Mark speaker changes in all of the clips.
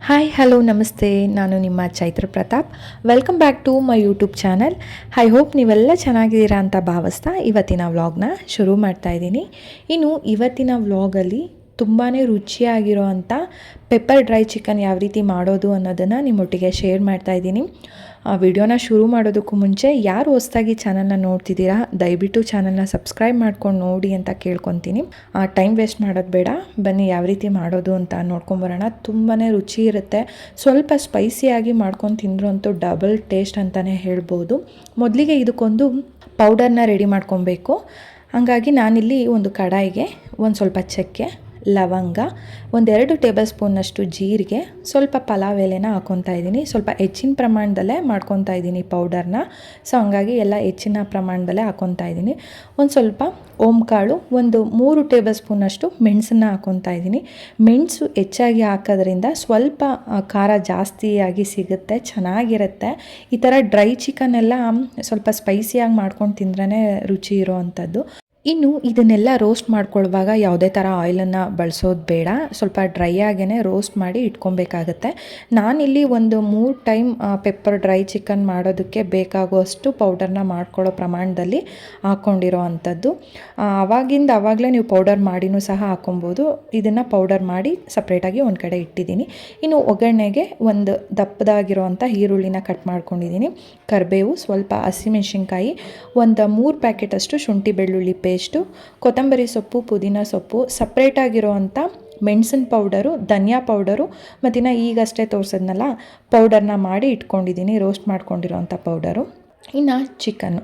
Speaker 1: Hi hello ನಮಸ್ತೆ, ನಾನು ನಿಮ್ಮ Chaitra Pratap. Welcome back to my YouTube channel. I hope ನೀವೆಲ್ಲ ಚೆನ್ನಾಗಿದ್ದೀರಾ ಅಂತ ಭಾವಿಸ್ತಾ ಇವತ್ತಿನ ವ್ಲಾಗ್ನ ಶುರು ಮಾಡ್ತಾ ಇದ್ದೀನಿ. ಇನ್ನು ಇವತ್ತಿನ ವ್ಲಾಗಲ್ಲಿ ತುಂಬಾ ರುಚಿಯಾಗಿರೋ ಅಂಥ ಪೆಪ್ಪರ್ ಡ್ರೈ ಚಿಕನ್ ಯಾವ ರೀತಿ ಮಾಡೋದು ಅನ್ನೋದನ್ನು ನಿಮ್ಮೊಟ್ಟಿಗೆ ಶೇರ್ ಮಾಡ್ತಾ ಇದ್ದೀನಿ. ವಿಡಿಯೋನ ಶುರು ಮಾಡೋದಕ್ಕೂ ಮುಂಚೆ ಯಾರು ಹೊಸದಾಗಿ ಚಾನಲ್ನ ನೋಡ್ತಿದ್ದೀರಾ ದಯವಿಟ್ಟು ಚಾನಲ್ನ ಸಬ್ಸ್ಕ್ರೈಬ್ ಮಾಡ್ಕೊಂಡು ನೋಡಿ ಅಂತ ಕೇಳ್ಕೊತೀನಿ. ಟೈಮ್ ವೇಸ್ಟ್ ಮಾಡೋದು ಬೇಡ, ಬನ್ನಿ ಯಾವ ರೀತಿ ಮಾಡೋದು ಅಂತ ನೋಡ್ಕೊಂಬರೋಣ. ತುಂಬಾ ರುಚಿ ಇರುತ್ತೆ. ಸ್ವಲ್ಪ ಸ್ಪೈಸಿಯಾಗಿ ಮಾಡ್ಕೊಂಡು ತಿಂದ್ರು ಅಂತೂ ಡಬಲ್ ಟೇಸ್ಟ್ ಅಂತಲೇ ಹೇಳ್ಬೋದು. ಮೊದಲಿಗೆ ಇದಕ್ಕೊಂದು ಪೌಡರ್ನ ರೆಡಿ ಮಾಡ್ಕೊಬೇಕು. ಹಾಗಾಗಿ ನಾನಿಲ್ಲಿ ಒಂದು ಕಡಾಯಿಗೆ ಒಂದು ಸ್ವಲ್ಪ ಚಕ್ಕೆ, ಲವಂಗ, ಒಂದೆರಡು ಟೇಬಲ್ ಸ್ಪೂನ್ನಷ್ಟು ಜೀರಿಗೆ, ಸ್ವಲ್ಪ ಪಲಾವ್ ಎಲೆನ ಹಾಕ್ಕೊತಾ ಇದ್ದೀನಿ. ಸ್ವಲ್ಪ ಹೆಚ್ಚಿನ ಪ್ರಮಾಣದಲ್ಲೇ ಮಾಡ್ಕೊತಾ ಇದ್ದೀನಿ ಪೌಡರ್ನ. ಸೊ ಹಂಗಾಗಿ ಎಲ್ಲ ಹೆಚ್ಚಿನ ಪ್ರಮಾಣದಲ್ಲೇ ಹಾಕ್ಕೊತಾ ಇದ್ದೀನಿ. ಒಂದು ಸ್ವಲ್ಪ ಓಂಕಾಳು, ಒಂದು 3 ಟೇಬಲ್ ಸ್ಪೂನಷ್ಟು ಮೆಣಸನ್ನು ಹಾಕ್ಕೊತಾ ಇದ್ದೀನಿ. ಮೆಣಸು ಹೆಚ್ಚಾಗಿ ಹಾಕೋದ್ರಿಂದ ಸ್ವಲ್ಪ ಖಾರ ಜಾಸ್ತಿಯಾಗಿ ಸಿಗುತ್ತೆ, ಚೆನ್ನಾಗಿರುತ್ತೆ. ಈ ಥರ ಡ್ರೈ ಚಿಕನ್ ಎಲ್ಲ ಸ್ವಲ್ಪ ಸ್ಪೈಸಿಯಾಗಿ ಮಾಡ್ಕೊಂಡು ತಿಂದ್ರೇ ರುಚಿ ಇರೋ ಅಂಥದ್ದು. ಇನ್ನು ಇದನ್ನೆಲ್ಲ ರೋಸ್ಟ್ ಮಾಡ್ಕೊಳ್ಳುವಾಗ ಯಾವುದೇ ಥರ ಆಯಿಲನ್ನು ಬಳಸೋದು ಬೇಡ. ಸ್ವಲ್ಪ ಡ್ರೈ ಆಗೇ ರೋಸ್ಟ್ ಮಾಡಿ ಇಟ್ಕೊಬೇಕಾಗತ್ತೆ. ನಾನಿಲ್ಲಿ ಒಂದು 3 ಟೈಮ್ ಪೆಪ್ಪರ್ ಡ್ರೈ ಚಿಕನ್ ಮಾಡೋದಕ್ಕೆ ಬೇಕಾಗುವಷ್ಟು ಪೌಡರ್ನ ಮಾಡ್ಕೊಳ್ಳೋ ಪ್ರಮಾಣದಲ್ಲಿ ಹಾಕ್ಕೊಂಡಿರೋ ಅಂಥದ್ದು. ಆವಾಗಲೇ ನೀವು ಪೌಡರ್ ಮಾಡಿನೂ ಸಹ ಹಾಕ್ಕೊಬೋದು. ಇದನ್ನು ಪೌಡರ್ ಮಾಡಿ ಸಪ್ರೇಟಾಗಿ ಒಂದು ಕಡೆ ಇಟ್ಟಿದ್ದೀನಿ. ಇನ್ನು ಒಗ್ಗರಣೆಗೆ ಒಂದು ದಪ್ಪದಾಗಿರೋವಂಥ ಈರುಳ್ಳಿನ ಕಟ್ ಮಾಡ್ಕೊಂಡಿದ್ದೀನಿ. ಕರಿಬೇವು, ಸ್ವಲ್ಪ ಹಸಿಮೆಣಸಿನ್ಕಾಯಿ, ಒಂದು 3 ಪ್ಯಾಕೆಟಷ್ಟು ಶುಂಠಿ ಬೆಳ್ಳುಳ್ಳಿ ಪೇಸ್ಟು, ಕೊತ್ತಂಬರಿ ಸೊಪ್ಪು, ಪುದೀನ ಸೊಪ್ಪು, ಸಪ್ರೇಟಾಗಿರೋವಂಥ ಮೆಣಸಿನ ಪೌಡರು, ಧನಿಯಾ ಪೌಡರು, ಮತ್ತಿನ್ನು ಈಗಷ್ಟೇ ತೋರಿಸಿದ್ನಲ್ಲ ಪೌಡರ್ನ ಮಾಡಿ ಇಟ್ಕೊಂಡಿದ್ದೀನಿ, ರೋಸ್ಟ್ ಮಾಡ್ಕೊಂಡಿರೋವಂಥ ಪೌಡರು. ಇನ್ನು ಚಿಕನ್ನು,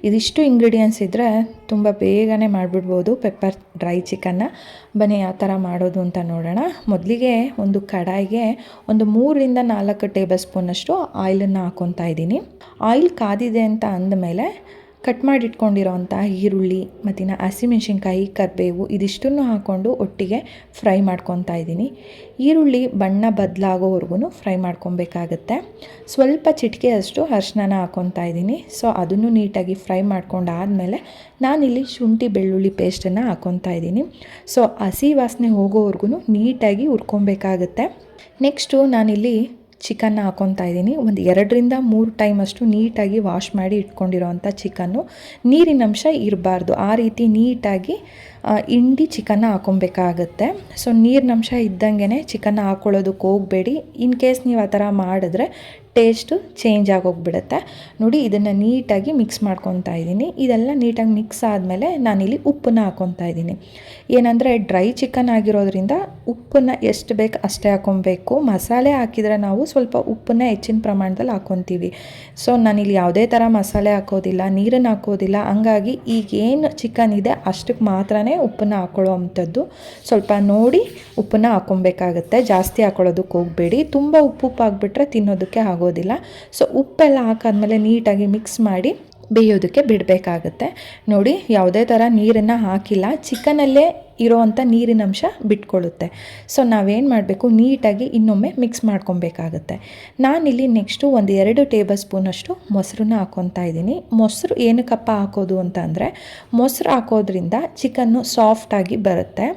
Speaker 1: ಇದಿಷ್ಟು ಇಂಗ್ರೀಡಿಯೆಂಟ್ಸ್ ಇದ್ದರೆ ತುಂಬ ಬೇಗನೆ ಮಾಡಿಬಿಡ್ಬೋದು ಪೆಪ್ಪರ್ ಡ್ರೈ ಚಿಕನ್ನ. ಬನ್ನಿ ಯಾವ ಥರ ಮಾಡೋದು ಅಂತ ನೋಡೋಣ. ಮೊದಲಿಗೆ ಒಂದು ಕಡಾಯಿಗೆ ಒಂದು 3 ರಿಂದ 4 ಟೇಬಲ್ ಸ್ಪೂನಷ್ಟು ಆಯಿಲನ್ನು ಹಾಕ್ಕೊತಾ ಇದ್ದೀನಿ. ಆಯಿಲ್ ಕಾದಿದೆ ಅಂತ ಅಂದಮೇಲೆ ಕಟ್ ಮಾಡಿ ಇಟ್ಕೊಂಡಿರೋವಂಥ ಈರುಳ್ಳಿ ಮತ್ತಿನ್ನು ಹಸಿಮೆಣಸಿನ್ಕಾಯಿ, ಕರಿಬೇವು ಇದಿಷ್ಟನ್ನು ಹಾಕ್ಕೊಂಡು ಒಟ್ಟಿಗೆ ಫ್ರೈ ಮಾಡ್ಕೊತಾ ಇದ್ದೀನಿ. ಈರುಳ್ಳಿ ಬಣ್ಣ ಬದಲಾಗೋವರೆಗೂ ಫ್ರೈ ಮಾಡ್ಕೊಬೇಕಾಗತ್ತೆ. ಸ್ವಲ್ಪ ಚಿಟಿಕೆಯಷ್ಟು ಅರಿಶಿನ ಹಾಕ್ಕೊತಾ ಇದ್ದೀನಿ. ಸೊ ಅದನ್ನು ನೀಟಾಗಿ ಫ್ರೈ ಮಾಡ್ಕೊಂಡಾದಮೇಲೆ ನಾನಿಲ್ಲಿ ಶುಂಠಿ ಬೆಳ್ಳುಳ್ಳಿ ಪೇಸ್ಟನ್ನು ಹಾಕ್ಕೊತಾ ಇದ್ದೀನಿ. ಸೊ ಹಸಿ ವಾಸನೆ ಹೋಗೋವರೆಗೂ ನೀಟಾಗಿ ಹುರ್ಕೊಬೇಕಾಗತ್ತೆ. ನೆಕ್ಸ್ಟು ನಾನಿಲ್ಲಿ ಚಿಕನ್ನ ಹಾಕ್ಕೊತಾ ಇದ್ದೀನಿ. ಒಂದು 2 ರಿಂದ 3 ಟೈಮಷ್ಟು ನೀಟಾಗಿ ವಾಶ್ ಮಾಡಿ ಇಟ್ಕೊಂಡಿರೋವಂಥ ಚಿಕನ್ನು. ನೀರಿನಂಶ ಇರಬಾರ್ದು, ಆ ರೀತಿ ನೀಟಾಗಿ ಹಿಂಡಿ ಚಿಕನ್ನ ಹಾಕ್ಕೊಬೇಕಾಗತ್ತೆ. ಸೊ ನೀರಿನಂಶ ಇದ್ದಂಗೆ ಚಿಕನ್ನ ಹಾಕ್ಕೊಳ್ಳೋದಕ್ಕೆ ಹೋಗಬೇಡಿ. ಇನ್ ಕೇಸ್ ನೀವು ಆ ಥರ ಮಾಡಿದ್ರೆ ಟೇಸ್ಟು ಚೇಂಜ್ ಆಗೋಗ್ಬಿಡುತ್ತೆ. ನೋಡಿ, ಇದನ್ನು ನೀಟಾಗಿ ಮಿಕ್ಸ್ ಮಾಡ್ಕೊತಾ ಇದ್ದೀನಿ. ಇದೆಲ್ಲ ನೀಟಾಗಿ ಮಿಕ್ಸ್ ಆದಮೇಲೆ ನಾನಿಲ್ಲಿ ಉಪ್ಪನ್ನು ಹಾಕ್ಕೊತಾ ಇದ್ದೀನಿ. ಏನಂದರೆ ಡ್ರೈ ಚಿಕನ್ ಆಗಿರೋದ್ರಿಂದ ಉಪ್ಪನ್ನು ಎಷ್ಟು ಬೇಕು ಅಷ್ಟೇ ಹಾಕ್ಕೊಬೇಕು. ಮಸಾಲೆ ಹಾಕಿದರೆ ನಾವು ಸ್ವಲ್ಪ ಉಪ್ಪನ್ನು ಹೆಚ್ಚಿನ ಪ್ರಮಾಣದಲ್ಲಿ ಹಾಕ್ಕೊತೀವಿ. ಸೊ ನಾನಿಲ್ಲಿ ಯಾವುದೇ ಥರ ಮಸಾಲೆ ಹಾಕೋದಿಲ್ಲ, ನೀರನ್ನು ಹಾಕೋದಿಲ್ಲ. ಹಂಗಾಗಿ ಈಗೇನು ಚಿಕನ್ ಇದೆ ಅಷ್ಟಕ್ಕೆ ಮಾತ್ರನೇ ಉಪ್ಪನ್ನು ಹಾಕ್ಕೊಳ್ಳೋ ಅಂಥದ್ದು. ಸ್ವಲ್ಪ ನೋಡಿ ಉಪ್ಪನ್ನು ಹಾಕ್ಕೊಬೇಕಾಗತ್ತೆ, ಜಾಸ್ತಿ ಹಾಕ್ಕೊಳ್ಳೋದಕ್ಕೆ ಹೋಗಬೇಡಿ. ತುಂಬ ಉಪ್ಪು ಆಗಿಬಿಟ್ರೆ ತಿನ್ನೋದಕ್ಕೆ ಆಗೋದಿಲ್ಲ. ಸೊ ಉಪ್ಪೆಲ್ಲ ಹಾಕಾದ್ಮೇಲೆ ನೀಟಾಗಿ ಮಿಕ್ಸ್ ಮಾಡಿ ಬೇಯೋದಕ್ಕೆ ಬಿಡಬೇಕಾಗತ್ತೆ. ನೋಡಿ, ಯಾವುದೇ ಥರ ನೀರನ್ನು ಹಾಕಿಲ್ಲ, ಚಿಕನಲ್ಲೇ ಇರೋವಂಥ ನೀರಿನಂಶ ಬಿಟ್ಕೊಳ್ಳುತ್ತೆ. ಸೊ ನಾವೇನು ಮಾಡಬೇಕು, ನೀಟಾಗಿ ಇನ್ನೊಮ್ಮೆ ಮಿಕ್ಸ್ ಮಾಡ್ಕೊಬೇಕಾಗತ್ತೆ. ನಾನಿಲ್ಲಿ ನೆಕ್ಸ್ಟು ಒಂದು 2 ಟೇಬಲ್ ಸ್ಪೂನಷ್ಟು ಮೊಸರನ್ನ ಹಾಕ್ಕೊತಾ ಇದ್ದೀನಿ. ಮೊಸರು ಏನಕ್ಕಪ್ಪ ಹಾಕೋದು ಅಂತ ಅಂದರೆ, ಮೊಸರು ಹಾಕೋದ್ರಿಂದ ಚಿಕನ್ನು ಸಾಫ್ಟಾಗಿ ಬರುತ್ತೆ,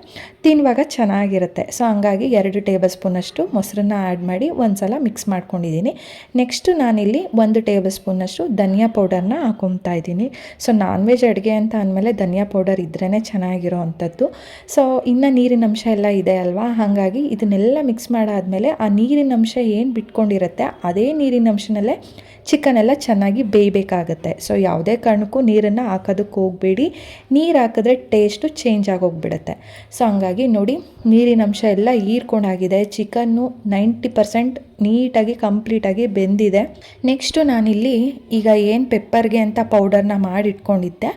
Speaker 1: ತಿನ್ನುವಾಗ ಚೆನ್ನಾಗಿರುತ್ತೆ. ಸೊ ಹಂಗಾಗಿ 2 ಟೇಬಲ್ ಸ್ಪೂನಷ್ಟು ಮೊಸರನ್ನ ಆ್ಯಡ್ ಮಾಡಿ ಒಂದು ಸಲ ಮಿಕ್ಸ್ ಮಾಡ್ಕೊಂಡಿದ್ದೀನಿ. ನೆಕ್ಸ್ಟು ನಾನಿಲ್ಲಿ 1 ಟೇಬಲ್ ಸ್ಪೂನಷ್ಟು ಧನಿಯಾ ಪೌಡರ್ನ ಹಾಕ್ಕೊತಾ ಇದ್ದೀನಿ. ಸೊ ನಾನ್ ವೆಜ್ ಅಡುಗೆ ಅಂತ ಅಂದಮೇಲೆ ಧನಿಯಾ ಪೌಡರ್ ಇದ್ರೇ ಚೆನ್ನಾಗಿರೋ ಅಂಥದ್ದು. ಸೊ ಇನ್ನು ನೀರಿನಂಶ ಎಲ್ಲ ಇದೆ ಅಲ್ವಾ, ಹಾಗಾಗಿ ಇದನ್ನೆಲ್ಲ ಮಿಕ್ಸ್ ಮಾಡಾದಮೇಲೆ ಆ ನೀರಿನಂಶ ಏನು ಬಿಟ್ಕೊಂಡಿರುತ್ತೆ ಅದೇ ನೀರಿನಂಶನಲ್ಲೇ ಚಿಕನ್ ಎಲ್ಲ ಚೆನ್ನಾಗಿ ಬೇಯಬೇಕಾಗತ್ತೆ. ಸೊ ಯಾವುದೇ ಕಾರಣಕ್ಕೂ ನೀರನ್ನು ಹಾಕೋದಕ್ಕೆ ಹೋಗಬೇಡಿ. ನೀರು ಹಾಕಿದ್ರೆ ಟೇಸ್ಟು ಚೇಂಜ್ ಆಗೋಗ್ಬಿಡುತ್ತೆ. ಸೊ ಹಂಗಾಗಿ ನೋಡಿ, ನೀರಿನಂಶ ಎಲ್ಲ ಹೀರ್ಕೊಂಡಾಗಿದೆ. ಚಿಕನ್ನು 90% ನೀಟಾಗಿ ಕಂಪ್ಲೀಟಾಗಿ ಬೆಂದಿದೆ. ನೆಕ್ಸ್ಟು ನಾನಿಲ್ಲಿ ಈಗ ಏನು ಪೆಪ್ಪರ್ಗೆ ಅಂತ ಪೌಡರ್ನ ಮಾಡಿಟ್ಕೊಂಡಿದ್ದೆ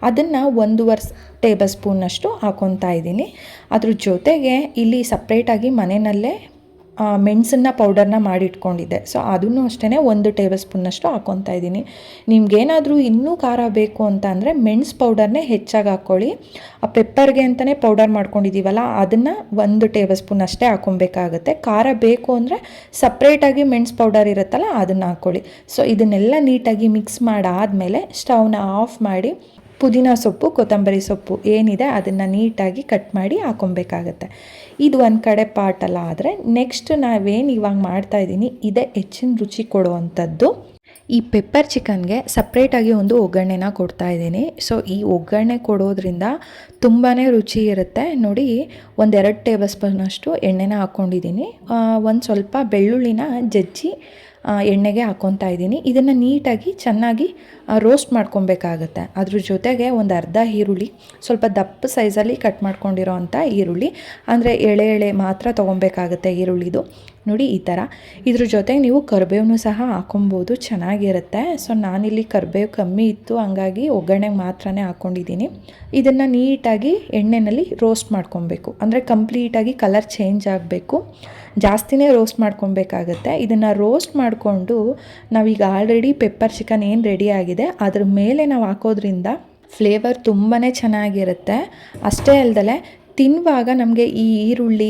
Speaker 1: ಅದನ್ನು 1.5 ಟೇಬಲ್ ಸ್ಪೂನಷ್ಟು ಹಾಕ್ಕೊತಾ ಇದ್ದೀನಿ. ಅದ್ರ ಜೊತೆಗೆ ಇಲ್ಲಿ ಸಪ್ರೇಟಾಗಿ ಮನೆಯಲ್ಲೇ ಮೆಣಸನ್ನ ಪೌಡರ್ನ ಮಾಡಿಟ್ಕೊಂಡಿದ್ದೆ. ಸೊ ಅದನ್ನು ಅಷ್ಟೇ 1 ಟೇಬಲ್ ಸ್ಪೂನಷ್ಟು ಹಾಕ್ಕೊತಾ ಇದ್ದೀನಿ. ನಿಮ್ಗೇನಾದರೂ ಇನ್ನೂ ಖಾರ ಬೇಕು ಅಂತ ಅಂದರೆ ಮೆಣಸು ಪೌಡರ್ನೇ ಹೆಚ್ಚಾಗಿ ಹಾಕ್ಕೊಳ್ಳಿ. ಆ ಪೆಪ್ಪರ್ಗೆ ಅಂತಲೇ ಪೌಡರ್ ಮಾಡ್ಕೊಂಡಿದ್ದೀವಲ್ಲ ಅದನ್ನು 1 ಟೇಬಲ್ ಸ್ಪೂನ್ ಅಷ್ಟೇ ಹಾಕ್ಕೊಬೇಕಾಗತ್ತೆ. ಖಾರ ಬೇಕು ಅಂದರೆ ಸಪ್ರೇಟಾಗಿ ಮೆಣಸು ಪೌಡರ್ ಇರುತ್ತಲ್ಲ ಅದನ್ನು ಹಾಕ್ಕೊಳ್ಳಿ. ಸೊ ಇದನ್ನೆಲ್ಲ ನೀಟಾಗಿ ಮಿಕ್ಸ್ ಮಾಡಾದಮೇಲೆ ಸ್ಟವ್ನ ಆಫ್ ಮಾಡಿ ಪುದೀನ ಸೊಪ್ಪು, ಕೊತ್ತಂಬರಿ ಸೊಪ್ಪು ಏನಿದೆ ಅದನ್ನು ನೀಟಾಗಿ ಕಟ್ ಮಾಡಿ ಹಾಕೊಬೇಕಾಗತ್ತೆ. ಇದು ಒಂದು ಕಡೆ ಪಾರ್ಟಲ್ಲ. ಆದರೆ ನೆಕ್ಸ್ಟ್ ನಾವೇನು ಇವಾಗ ಮಾಡ್ತಾಯಿದ್ದೀನಿ ಇದೇ ಹೆಚ್ಚಿನ ರುಚಿ ಕೊಡುವಂಥದ್ದು. ಈ ಪೆಪ್ಪರ್ ಚಿಕನ್ಗೆ ಸಪ್ರೇಟಾಗಿ ಒಂದು ಒಗ್ಗರಣೆನ ಕೊಡ್ತಾಯಿದ್ದೀನಿ. ಸೊ ಈ ಒಗ್ಗರಣೆ ಕೊಡೋದ್ರಿಂದ ತುಂಬಾ ರುಚಿ ಇರುತ್ತೆ. ನೋಡಿ, 1-2 ಟೇಬಲ್ ಸ್ಪೂನಷ್ಟು ಎಣ್ಣೆನ ಹಾಕ್ಕೊಂಡಿದ್ದೀನಿ. ಒಂದು ಸ್ವಲ್ಪ ಬೆಳ್ಳುಳ್ಳಿನ ಜಜ್ಜಿ ಎಣ್ಣೆಗೆ ಹಾಕ್ಕೊತಾ ಇದ್ದೀನಿ. ಇದನ್ನು ನೀಟಾಗಿ ಚೆನ್ನಾಗಿ ರೋಸ್ಟ್ ಮಾಡ್ಕೊಬೇಕಾಗತ್ತೆ. ಅದ್ರ ಜೊತೆಗೆ ಒಂದು ಅರ್ಧ ಈರುಳ್ಳಿ, ಸ್ವಲ್ಪ ದಪ್ಪ ಸೈಜಲ್ಲಿ ಕಟ್ ಮಾಡ್ಕೊಂಡಿರೋ ಅಂಥ ಈರುಳ್ಳಿ, ಅಂದರೆ ಎಳೆ ಮಾತ್ರ ತೊಗೊಬೇಕಾಗತ್ತೆ ಈರುಳ್ಳಿದು. ನೋಡಿ ಈ ಥರ. ಇದ್ರ ಜೊತೆಗೆ ನೀವು ಕರಿಬೇವನ್ನು ಸಹ ಹಾಕೊಬೋದು, ಚೆನ್ನಾಗಿರುತ್ತೆ. ಸೊ ನಾನಿಲ್ಲಿ ಕರಿಬೇವು ಕಮ್ಮಿ ಇತ್ತು, ಹಂಗಾಗಿ ಒಗ್ಗರಣೆಗೆ ಮಾತ್ರನೇ ಹಾಕ್ಕೊಂಡಿದ್ದೀನಿ. ಇದನ್ನು ನೀಟಾಗಿ ಎಣ್ಣೆಯಲ್ಲಿ ರೋಸ್ಟ್ ಮಾಡ್ಕೊಬೇಕು, ಅಂದರೆ ಕಂಪ್ಲೀಟಾಗಿ ಕಲರ್ ಚೇಂಜ್ ಆಗಬೇಕು. ಜಾಸ್ತಿನೇ ರೋಸ್ಟ್ ಮಾಡ್ಕೊಬೇಕಾಗತ್ತೆ. ಇದನ್ನು ರೋಸ್ಟ್ ಮಾಡಿಕೊಂಡು ನಾವೀಗ ಆಲ್ರೆಡಿ ಪೆಪ್ಪರ್ ಚಿಕನ್ ಏನು ರೆಡಿ ಆಗಿದೆ ಅದ್ರ ಮೇಲೆ ನಾವು ಹಾಕೋದ್ರಿಂದ ಫ್ಲೇವರ್ ತುಂಬಾ ಚೆನ್ನಾಗಿರುತ್ತೆ. ಅಷ್ಟೇ ಅಲ್ಲದೆ ತಿನ್ನುವಾಗ ನಮಗೆ ಈ ಈರುಳ್ಳಿ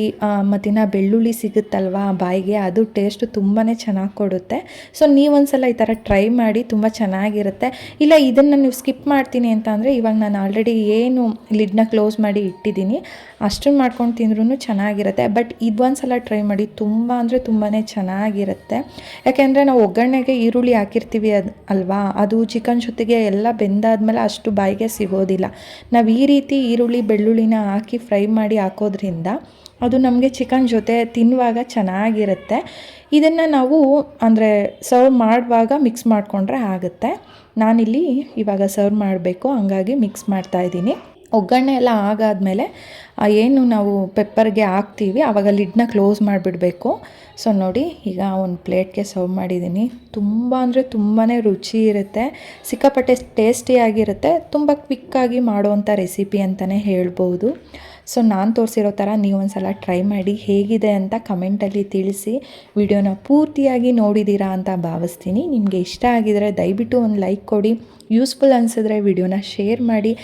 Speaker 1: ಮತ್ತಿನ್ನು ಬೆಳ್ಳುಳ್ಳಿ ಸಿಗುತ್ತಲ್ವ ಬಾಯಿಗೆ, ಅದು ಟೇಸ್ಟು ತುಂಬಾ ಚೆನ್ನಾಗಿ ಕೊಡುತ್ತೆ. ಸೊ ನೀವೊಂದು ಸಲ ಈ ಥರ ಟ್ರೈ ಮಾಡಿ, ತುಂಬ ಚೆನ್ನಾಗಿರುತ್ತೆ. ಇಲ್ಲ ಇದನ್ನು ನೀವು ಸ್ಕಿಪ್ ಮಾಡ್ತೀನಿ ಅಂತ ಅಂದರೆ ಇವಾಗ ನಾನು ಆಲ್ರೆಡಿ ಏನು ಲಿಡ್ನ ಕ್ಲೋಸ್ ಮಾಡಿ ಇಟ್ಟಿದ್ದೀನಿ ಅಷ್ಟನ್ನು ಮಾಡ್ಕೊಂಡು ತಿಂದ್ರೂ ಚೆನ್ನಾಗಿರುತ್ತೆ. ಬಟ್ ಇದೊಂದು ಸಲ ಟ್ರೈ ಮಾಡಿ, ತುಂಬ ಅಂದರೆ ತುಂಬಾ ಚೆನ್ನಾಗಿರುತ್ತೆ. ಯಾಕೆಂದರೆ ನಾವು ಒಗ್ಗರಣೆಗೆ ಈರುಳ್ಳಿ ಹಾಕಿರ್ತೀವಿ ಅಲ್ವಾ, ಅದು ಚಿಕನ್ ಜೊತೆಗೆ ಎಲ್ಲ ಬೆಂದಾದ್ಮೇಲೆ ಅಷ್ಟು ಬಾಯಿಗೆ ಸಿಗೋದಿಲ್ಲ. ನಾವು ಈ ರೀತಿ ಈರುಳ್ಳಿ ಬೆಳ್ಳುಳ್ಳಿನ ಹಾಕಿ ಫ್ರೈ ಮಾಡಿ ಹಾಕೋದ್ರಿಂದ ಅದು ನಮಗೆ ಚಿಕನ್ ಜೊತೆ ತಿನ್ನುವಾಗ ಚೆನ್ನಾಗಿರುತ್ತೆ. ಇದನ್ನು ನಾವು ಅಂದರೆ ಸರ್ವ್ ಮಾಡುವಾಗ ಮಿಕ್ಸ್ ಮಾಡಿಕೊಂಡ್ರೆ ಆಗುತ್ತೆ. ನಾನಿಲ್ಲಿ ಇವಾಗ ಸರ್ವ್ ಮಾಡಬೇಕು, ಹಂಗಾಗಿ ಮಿಕ್ಸ್ ಮಾಡ್ತಾಯಿದ್ದೀನಿ. ಒಗ್ಗರಣೆ ಎಲ್ಲ ಆಗಾದಮೇಲೆ ಏನು ನಾವು ಪೆಪ್ಪರ್ಗೆ ಹಾಕ್ತೀವಿ ಆವಾಗ ಲಿಡ್ನ ಕ್ಲೋಸ್ ಮಾಡಿಬಿಡಬೇಕು. ಸೊ ನೋಡಿ, ಈಗ ಒಂದು ಪ್ಲೇಟ್ಗೆ ಸರ್ವ್ ಮಾಡಿದ್ದೀನಿ. ತುಂಬ ಅಂದರೆ ತುಂಬಾ ರುಚಿ ಇರುತ್ತೆ, ಸಿಕ್ಕಾಪಟ್ಟೆ ಟೇಸ್ಟಿಯಾಗಿರುತ್ತೆ. ತುಂಬ ಕ್ವಿಕ್ಕಾಗಿ ಮಾಡುವಂಥ ರೆಸಿಪಿ ಅಂತಲೇ ಹೇಳ್ಬೋದು. ಸೊ ನಾನು ತೋರಿಸಿರೋ ಥರ ನೀವೊಂದು ಸಲ ಟ್ರೈ ಮಾಡಿ, ಹೇಗಿದೆ ಅಂತ ಕಮೆಂಟಲ್ಲಿ ತಿಳಿಸಿ. ವಿಡಿಯೋನ ಪೂರ್ತಿಯಾಗಿ ನೋಡಿದ್ದೀರಾ ಅಂತ ಭಾವಿಸ್ತೀನಿ. ನಿಮಗೆ ಇಷ್ಟ ಆಗಿದರೆ ದಯವಿಟ್ಟು ಒಂದು ಲೈಕ್ ಕೊಡಿ. ಯೂಸ್ಫುಲ್ ಅನಿಸಿದ್ರೆ ವಿಡಿಯೋನ ಶೇರ್ ಮಾಡಿ.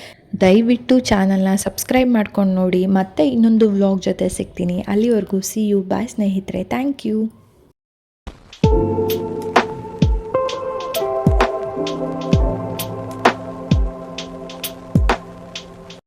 Speaker 1: ದಯವಿಟ್ಟು ಚಾನಲ್ನ ಸಬ್ಸ್ಕ್ರೈಬ್ ಮಾಡ್ಕೊಂಡು ನೋಡಿ. ಮತ್ತೆ ಇನ್ನೊಂದು ವ್ಲಾಗ್ ಜೊತೆ ಸಿಗ್ತೀನಿ. ಅಲ್ಲಿವರೆಗೂ ಸಿ ಯು. ಬಾಯ್ ಸ್ನೇಹಿತರೆ. Thank you.